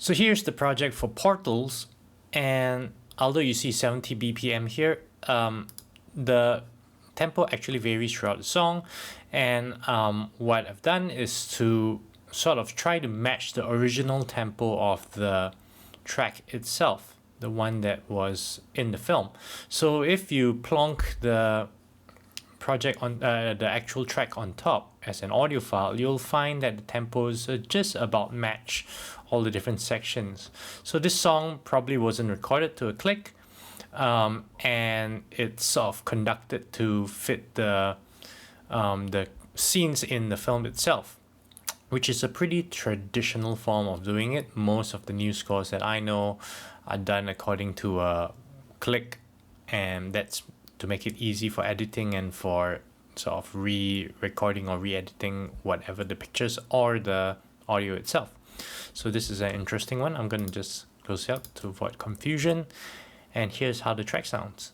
So here's the project for Portals, and although you see 70 BPM here, the tempo actually varies throughout the song, and what I've done is to sort of try to match the original tempo of the track itself, the one that was in the film. So if you plonk the project on the actual track on top as an audio file, you'll find that the tempos just about match all the different sections. So this song probably wasn't recorded to a click, and it's sort of conducted to fit the scenes in the film itself, which is a pretty traditional form of doing it. Most of the new scores that I know are done according to a click, and that's to make it easy for editing and for sort of re-recording or re-editing whatever the pictures or the audio itself. So this is an interesting one. I'm going to just close it up to avoid confusion. And here's how the track sounds.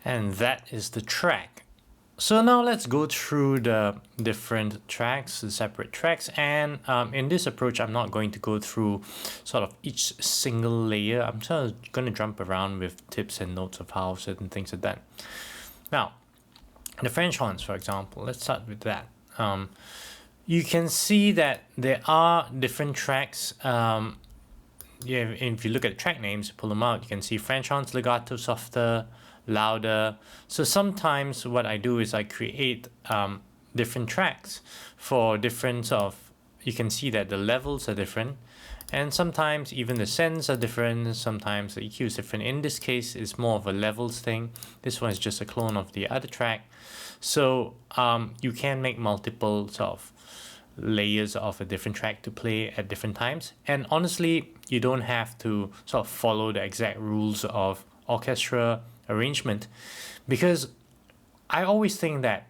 And that is the track. So now let's go through the different tracks, the separate tracks, and in this approach I'm not going to go through sort of each single layer. I'm sort of going to jump around with tips and notes of how certain things are done. Now, the French horns, for example, let's start with that. You can see that there are different tracks. If you look at track names, pull them out, you can see French horns, legato, softer, louder. So sometimes what I do is I create different tracks for different sort of, you can see that the levels are different, and sometimes even the sends are different, sometimes the EQ is different. In this case, it's more of a levels thing. This one is just a clone of the other track. So you can make multiple sort of layers of a different track to play at different times. And honestly, you don't have to sort of follow the exact rules of orchestra arrangement, because I always think that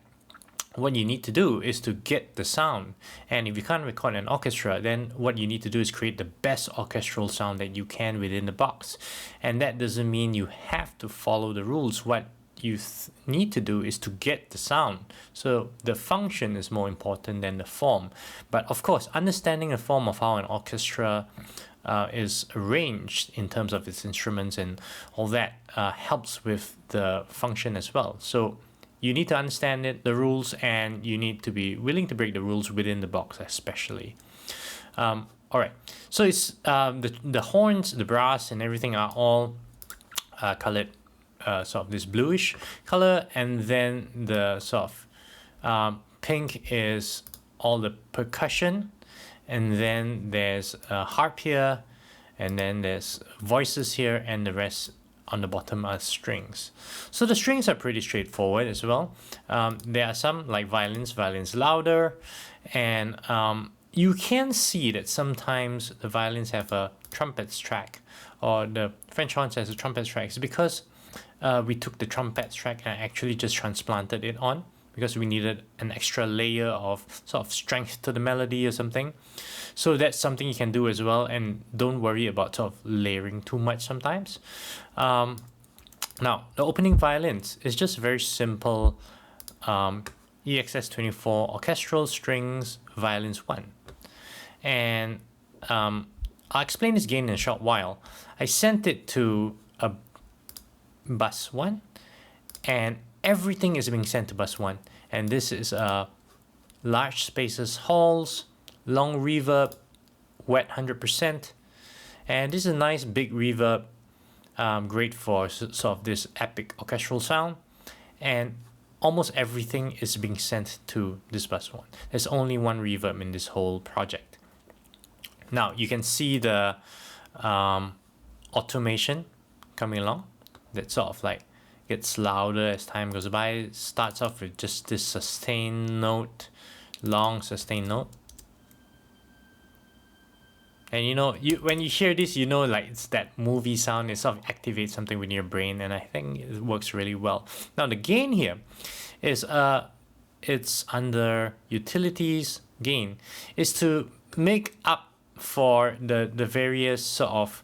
what you need to do is to get the sound. And if you can't record an orchestra, then what you need to do is create the best orchestral sound that you can within the box. And that doesn't mean you have to follow the rules. What you need to do is to get the sound. So the function is more important than the form. But of course, understanding the form of how an orchestra is arranged in terms of its instruments and all that helps with the function as well. So you need to understand it, the rules, and you need to be willing to break the rules within the box, especially. All right, so it's the horns, the brass, and everything are all colored sort of this bluish color, and then the sort of pink is all the percussion, and then there's a harp here, and then there's voices here, and the rest on the bottom are strings. So the strings are pretty straightforward as well. There are some like violins louder, and you can see that sometimes the violins have a trumpets track, or the French horns has a trumpets track. It's because we took the trumpets track and actually just transplanted it on, because we needed an extra layer of sort of strength to the melody or something. So that's something you can do as well, and don't worry about sort of layering too much sometimes. Now, the opening violins is just very simple EXS24 orchestral strings violins 1. And I'll explain this again in a short while. I sent it to a bus 1, and everything is being sent to bus 1. And this is large spaces halls, long reverb, wet 100%. And this is a nice big reverb, great for sort of this epic orchestral sound. And almost everything is being sent to this bus 1. There's only one reverb in this whole project. Now you can see the automation coming along. That sort of like gets louder as time goes by. It starts off with just this sustained note, long sustained note. And you know, when you hear this, you know, like it's that movie sound. It sort of activates something within your brain, and I think it works really well. Now the gain here is it's under utilities. Gain is to make up for the various sort of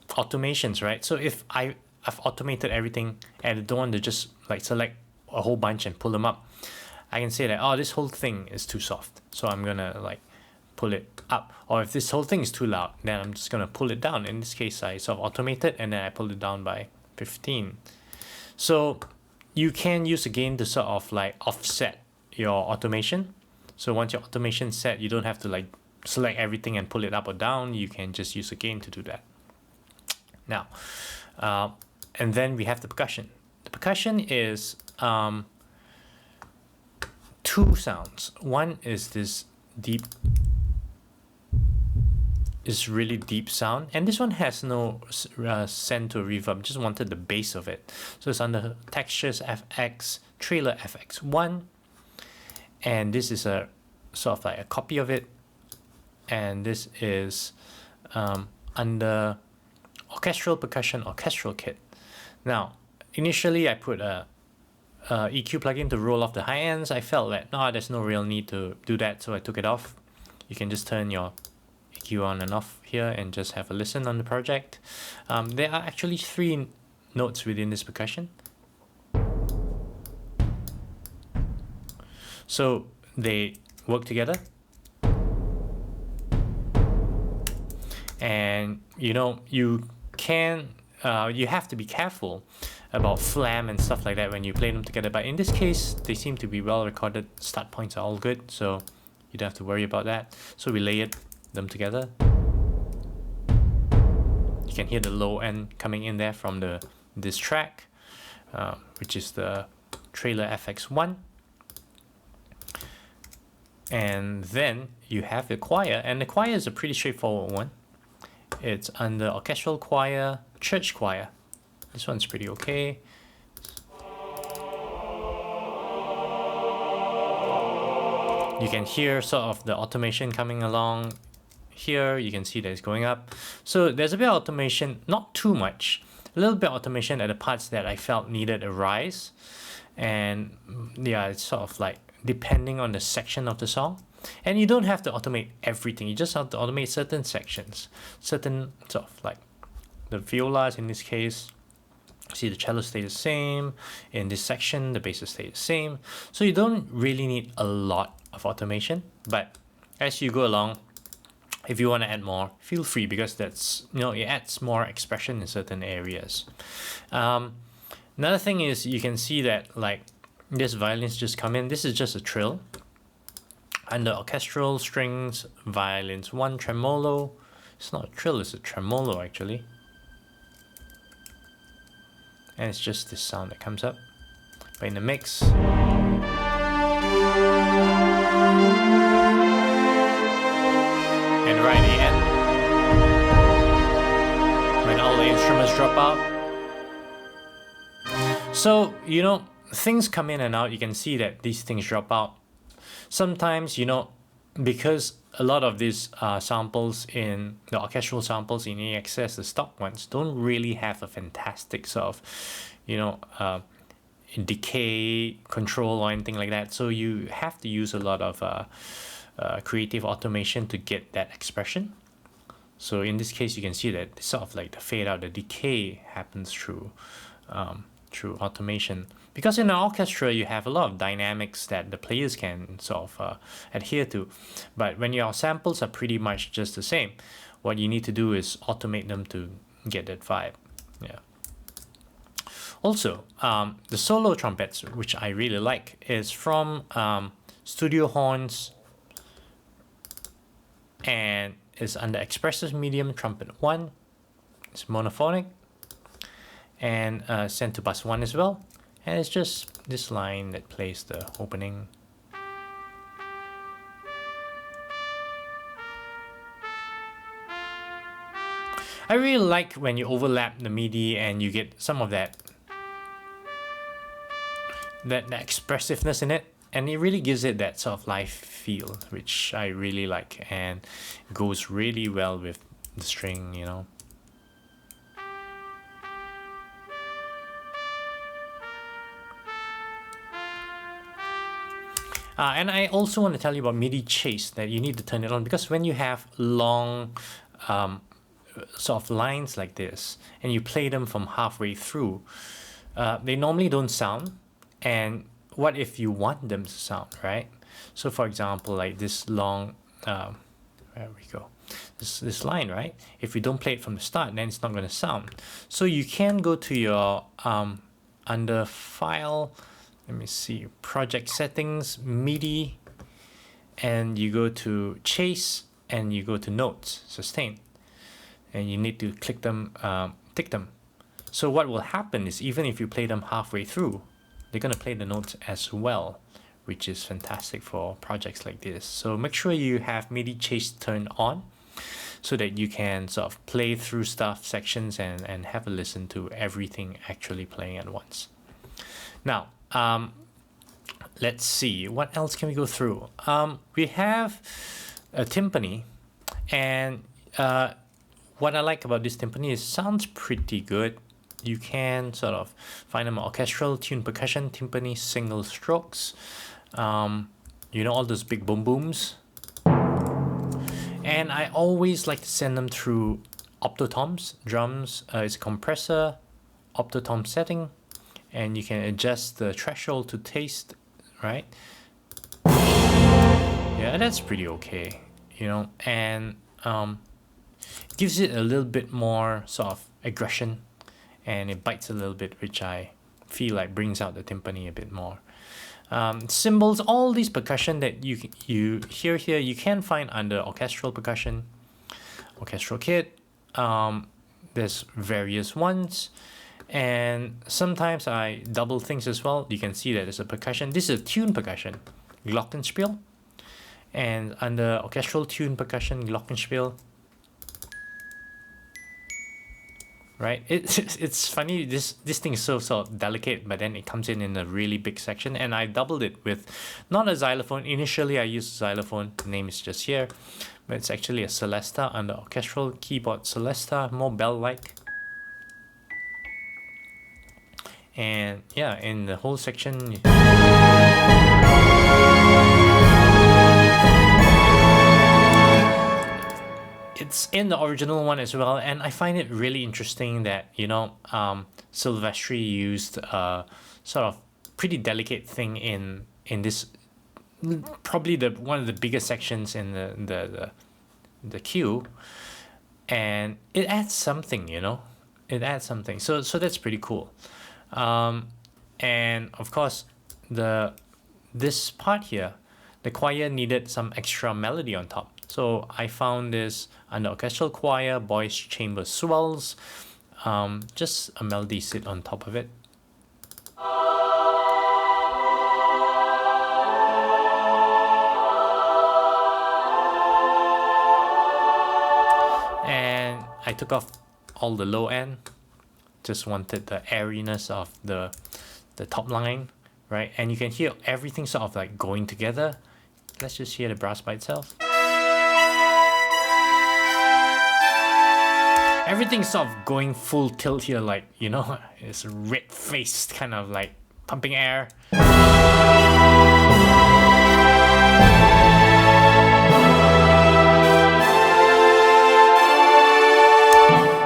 automations, right? So if I've automated everything and I don't want to just like select a whole bunch and pull them up, I can say that, oh, this whole thing is too soft, so I'm gonna like pull it up. Or if this whole thing is too loud, then I'm just gonna pull it down. In this case, I sort of automated and then I pulled it down by 15. So you can use a gain to sort of like offset your automation. So once your automation is set, you don't have to like select everything and pull it up or down. You can just use a gain to do that. Now, and then we have the percussion. The percussion is two sounds. One is this deep, is really deep sound, and this one has no send to reverb. Just wanted the bass of it. So it's under textures FX, trailer FX1, and this is a sort of like a copy of it, and this is under orchestral percussion orchestral kit. Now initially I put a EQ plugin to roll off the high ends. I felt that there's no real need to do that, so I took it off. You can just turn your EQ on and off here and just have a listen on the project. There are actually 3 notes within this percussion, so they work together. And you know, you have to be careful about flam and stuff like that when you play them together, but in this case they seem to be well recorded. Start points are all good, so you don't have to worry about that. So we layered them together. You can hear the low end coming in there from this track, which is the trailer FX1. And then you have your choir, and the choir is a pretty straightforward one. It's under orchestral choir, church choir. This one's pretty okay. You can hear sort of the automation coming along here. You can see that it's going up. So there's a bit of automation, not too much. A little bit of automation at the parts that I felt needed a rise. And yeah, it's sort of like depending on the section of the song. And you don't have to automate everything. You just have to automate certain sections. Certain sort of like the violas in this case. See, the cello stays the same. In this section, the basses stay the same. So you don't really need a lot of automation. But as you go along, if you want to add more, feel free, because that's, you know, it adds more expression in certain areas. Another thing is you can see that like this violins just come in. This is just a trill. Under orchestral strings, violins 1 tremolo. It's not a trill, it's a tremolo actually. And it's just this sound that comes up. But in the mix, and right at the end, when all the instruments drop out. So, you know, things come in and out. You can see that these things drop out. Sometimes, you know, because a lot of these samples in the orchestral samples in AXS, the stock ones, don't really have a fantastic sort of, you know, decay control or anything like that. So you have to use a lot of creative automation to get that expression. So in this case, you can see that sort of like the fade out, the decay happens through automation. Because in an orchestra, you have a lot of dynamics that the players can sort of adhere to. But when your samples are pretty much just the same, what you need to do is automate them to get that vibe. Yeah. Also, the solo trumpets, which I really like, is from Studio Horns, and is under expressive medium trumpet 1. It's monophonic, and sent to bus 1 as well. And it's just this line that plays the opening. I really like when you overlap the MIDI and you get some of that expressiveness in it, and it really gives it that sort of live feel, which I really like, and goes really well with the string, you know. And I also want to tell you about MIDI chase, that you need to turn it on, because when you have long sort of lines like this and you play them from halfway through, they normally don't sound. And what if you want them to sound, right? So for example, like this long, where we go, this line, right? If we don't play it from the start, then it's not going to sound. So you can go to your under File, let me see, Project Settings, MIDI, and you go to Chase, and you go to Notes, Sustain, and you need to click them, tick them. So what will happen is, even if you play them halfway through, they're going to play the notes as well, which is fantastic for projects like this. So make sure you have MIDI Chase turned on, so that you can sort of play through stuff, sections, and have a listen to everything actually playing at once. Now, let's see, what else can we go through? We have a timpani, and what I like about this timpani is it sounds pretty good. You can sort of find them orchestral, tune percussion, timpani, single strokes. You know, all those big boom booms. And I always like to send them through optotoms, drums. It's a compressor, optotom setting, and you can adjust the threshold to taste, right? Yeah, that's pretty okay, you know, and it gives it a little bit more sort of aggression, and it bites a little bit, which I feel like brings out the timpani a bit more. Cymbals, all these percussion that you hear here, you can find under orchestral percussion, orchestral kit. There's various ones, and sometimes I double things as well. You can see that there's a percussion. This is a tune percussion, glockenspiel, And under orchestral tune, percussion, glockenspiel, right? It's funny, this thing is so delicate, but then it comes in a really big section, and I doubled it with not a xylophone. Initially I used xylophone, the name is just here, but it's actually a celesta under orchestral, keyboard celesta, more bell-like. And yeah, in the whole section, it's in the original one as well, and I find it really interesting that, you know, Silvestri used a sort of pretty delicate thing in this, probably one of the biggest sections in the cue, and it adds something, you know, it adds something. So that's pretty cool. And of course, this part here, the choir needed some extra melody on top. So I found this under orchestral choir, voice chamber swells, just a melody sit on top of it. And I took off all the low end, just wanted the airiness of the top line, right? And you can hear everything sort of like going together. Let's just hear the brass by itself. Everything's sort of going full tilt here, like, you know, it's red-faced, kind of like pumping air.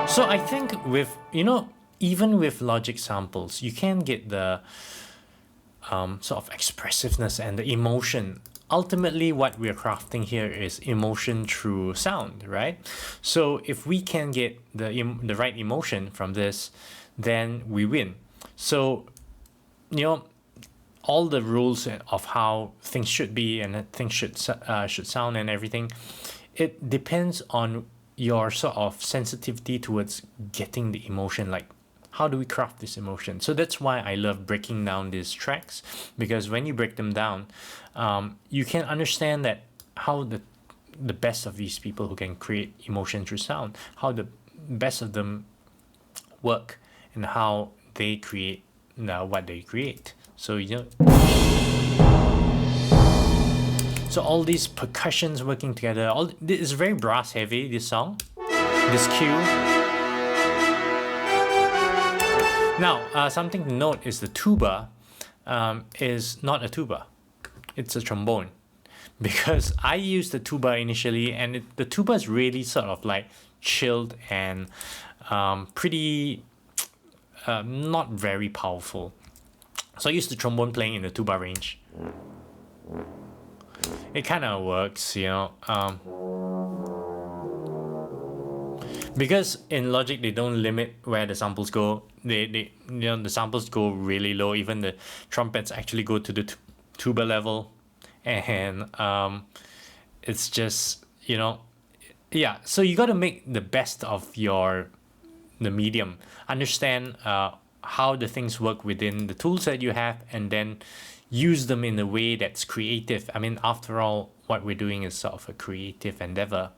So I think with, you know, even with Logic samples, you can get the sort of expressiveness and the emotion. Ultimately, what we're crafting here is emotion through sound, right? So if we can get the right emotion from this, then we win. So, you know, all the rules of how things should be and things should sound and everything, it depends on your sort of sensitivity towards getting the emotion. Like, how do we craft this emotion? So that's why I love breaking down these tracks, because when you break them down, you can understand that how the best of these people who can create emotion through sound, how the best of them work and how they create what they create. So, you know, so all these percussions working together, it's very brass heavy, this song, this cue. Now, something to note is the tuba is not a tuba. It's a trombone. Because I used the tuba initially, and the tuba is really sort of like chilled and pretty not very powerful. So I used the trombone playing in the tuba range. It kind of works, you know. Because in Logic they don't limit where the samples go. They you know, the samples go really low. Even the trumpets actually go to the tuba level, and it's just, you know, yeah. So you got to make the best of the medium. Understand how the things work within the tools that you have, and then use them in a way that's creative. I mean, after all, what we're doing is sort of a creative endeavor.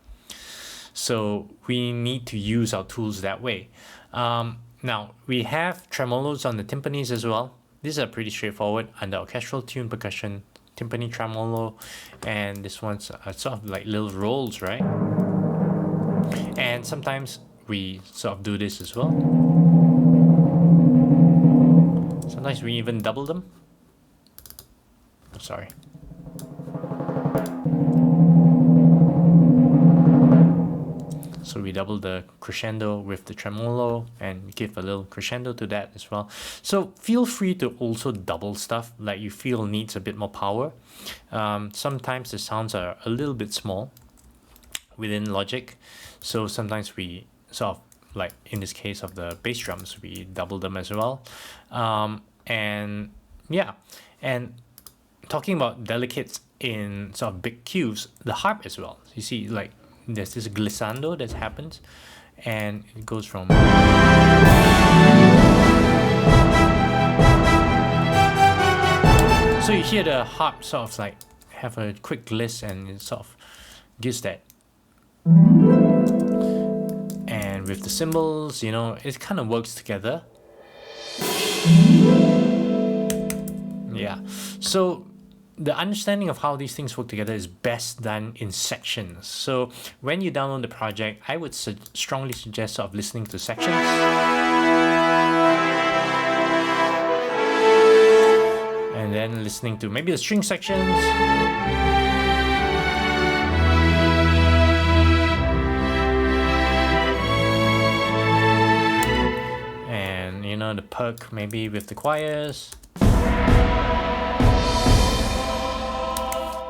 So we need to use our tools that way. Now, we have tremolos on the timpanis as well. These are pretty straightforward under orchestral tune, percussion, timpani, tremolo, and this one's sort of like little rolls, right? And sometimes we sort of do this as well. Sometimes we even double them. Oh, sorry. So we double the crescendo with the tremolo and give a little crescendo to that as well. So feel free to also double stuff like you feel needs a bit more power. Sometimes the sounds are a little bit small within Logic. So sometimes we sort of, like in this case of the bass drums, we double them as well. And yeah, and talking about delicates in sort of big cues, the harp as well. You see, like, there's this glissando that happens, and it goes from so you hear the harp sort of like have a quick list, and it sort of gives that. And with the cymbals, you know, it kind of works together. Yeah, so the understanding of how these things work together is best done in sections. So when you download the project, I would strongly suggest sort of listening to sections. And then listening to maybe the string sections. And, you know, the perk maybe with the choirs.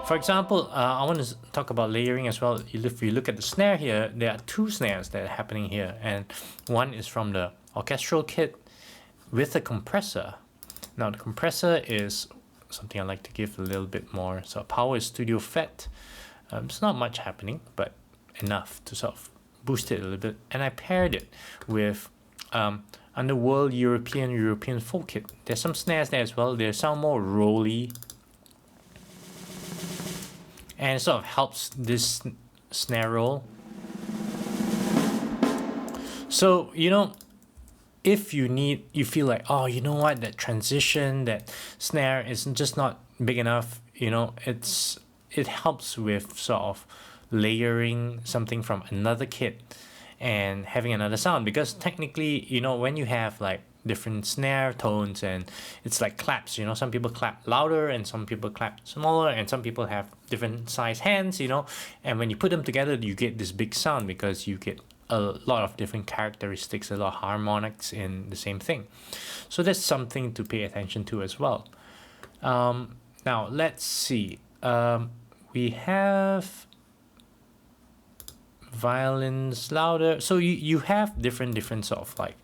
For example, I want to talk about layering as well. If you look at the snare here, there are two snares that are happening here, and one is from the orchestral kit with a compressor. Now the compressor is something I like to give a little bit more. So power is studio fed. It's not much happening, but enough to sort of boost it a little bit. And I paired it with Underworld European folk kit. There's some snares there as well. They sound more rolly. And it sort of helps this snare roll. So, you know, if you feel like, oh, you know what, that transition, that snare is just not big enough, you know, it helps with sort of layering something from another kit and having another sound. Because technically, you know, when you have like different snare tones, and it's like claps, you know, some people clap louder and some people clap smaller, and some people have different size hands, you know, and when you put them together you get this big sound because you get a lot of different characteristics, a lot of harmonics in the same thing. So that's something to pay attention to as well. Now let's see, we have violins louder, so you have different sort of like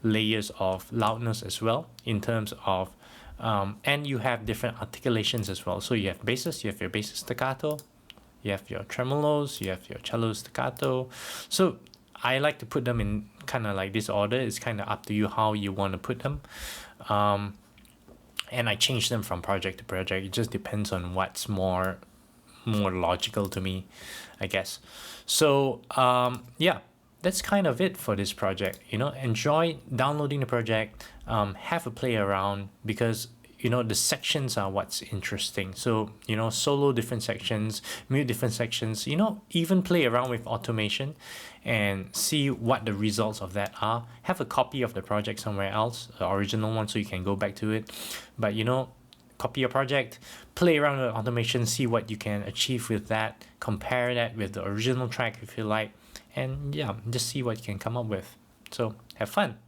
layers of loudness as well in terms of and you have different articulations as well. So you have basses, you have your bass staccato, you have your tremolos, you have your cello staccato. So I like to put them in kind of like this order. It's kind of up to you how you want to put them, and I change them from project to project. It just depends on what's more logical to me, I guess. So yeah, that's kind of it for this project. You know, enjoy downloading the project, have a play around, because you know the sections are what's interesting. So you know, solo different sections, mute different sections, you know, even play around with automation and see what the results of that are. Have a copy of the project somewhere else, the original one, so you can go back to it. But you know, copy your project, play around with automation, see what you can achieve with that, compare that with the original track if you like, and yeah, just see what you can come up with. So have fun.